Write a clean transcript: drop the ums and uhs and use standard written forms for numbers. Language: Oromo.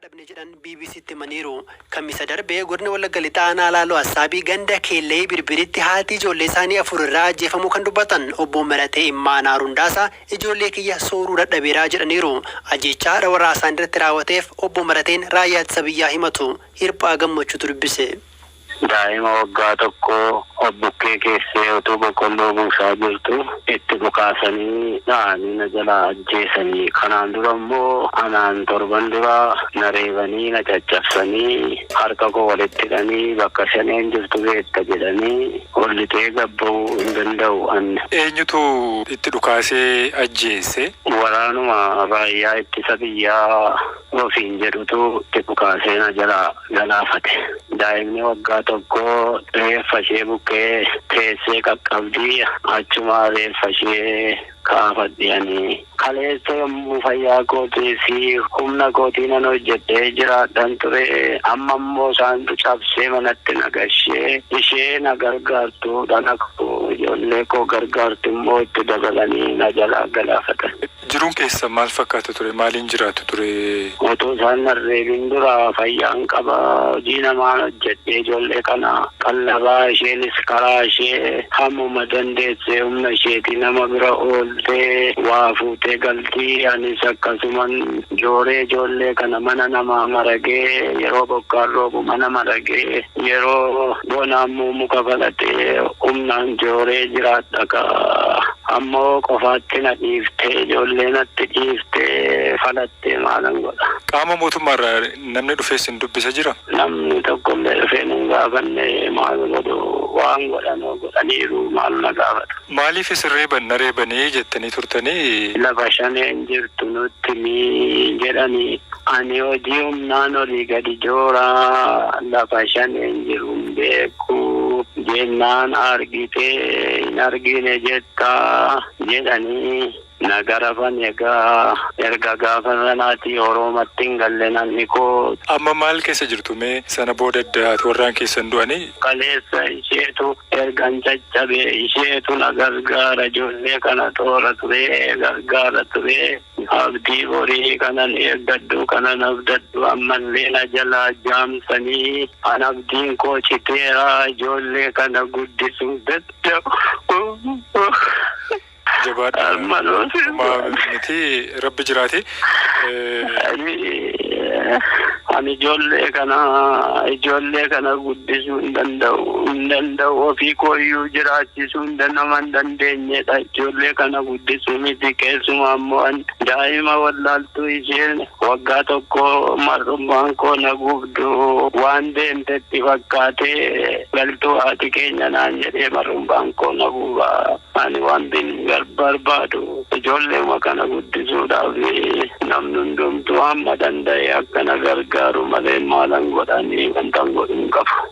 dhabne jedhan BBCtti maniiru kamisa darbee godina Wallagga Lixaa Laaloo Assaabii ganda Keellee Birbiritti haati ijoollee isaanii afur irraa ajjeefamuu kan dubbatan obbo Maratee Immaanaa Rundaasaa ijoollee kiyya sooruu dadhabeeraa jedhaniiru. Ajjeechaa waraasaan irratti raawwateef obbo Marateen raayyaa ittisa biyyaa himatu. Hirphaa Gammachuutu dubbise. Daa'ima waggaa tokko obbukkee keessee utuu boqqolloo buusaa jirtu itti dhukaasanii dha'anii na jalaa ajjeesanii. Kanaan dura immoo anaan torban dura na reebanii na caccabsanii harka koo walitti hidhanii bakka shaneen jirtu beekta jedhanii ollitee gabba'uu hin danda'u anne. Eenyutu itti dhukaasee ajjeese? Waraanuma raayyaa ittisa biyyaa ofiin jedhutu itti dhukaasee na jalaa galaafate. Daa'imni waggaa tokko reeffa ishee bukkee teessee qaqqabdii achuma reeffa ishee kaafadhiyanii kaleessa yommuu fayyaa kootii fi humna kootii nan hojjedhee jiraadhan ture. Amma immoo isaantu cabsee manatti nagashee ishee na gargaartu dhana koo ijoollee koo gargaartu immoo itti dabalanii na jalaa galaafatan. Jiruun keessa maal fakkaata ture? Maaliin jiraatu ture? Otoo isaan narreebin dura fayyaan qaba hojii namaan hojjedhee ijoollee kana qallabaa isheenis karaa ishee hammuma dandeessee humna isheetii nama bira ooltee waa fuutee galtii. Anis akkasuman jooree ijoollee kana mana namaa maragee yeroo bokkaan roobu mana maragee yeroo bonaammoo muka falatee humnaan jooree jiraadha ka ammoo qofaatti na dhiiftee ijoollee natti dhiiftee falattee maalan godha. Qaama mootummaarraa namni dhufee sin dubbisa jira? Namni tokkollee dhufee nun gaafanne maal godhu waan godhanoo godhaniiru maal na gaafata. Maaliif isin reeban na reebanii jettanii turtanii? Lafa shaneen jirtu nutti mii jedhanii ani hojii humnaan olii gadi jooraa lafa shaneen jiru hin beeku jennaan argitee hin argine jettaa jedhanii nagarafan egaa erga gaafa sanaati Oromatti hin galle namni koo. Amma maal keessa jirtu mee sana booda addaati warraan keessan du'anii? Kaleessa isheetu ergan caccabe isheetu na gargaara ijoollee kana toora ture gargaara ture. Abdii horii kanan eeggadhu kanan abdadhu ammallee na jalaa jaamsanii an abdiin koo citeera ijoollee kana guddisuu dadhabu. Jabaadha. Miti rabbi jiraate. Ani ijoollee kana guddisuu hin danda'u ofii kooyyuu jiraachisuu nama hin dandeenyedha. Ijoollee kana guddisuu miti keessumaa ammoo daa'ima wallaaltuu isheen waggaa tokko marrummaan koo na gubdu waan deemtetti fakkaatee galtuu haati keenya naan jedhee marrummaan koo na guba. Ani waan barbaadu ijoollee kana guddisuudhaaf namni hundumtuu hamma danda'e akka na gargaaru malee maalan godhanii wanta godhu hin qabu.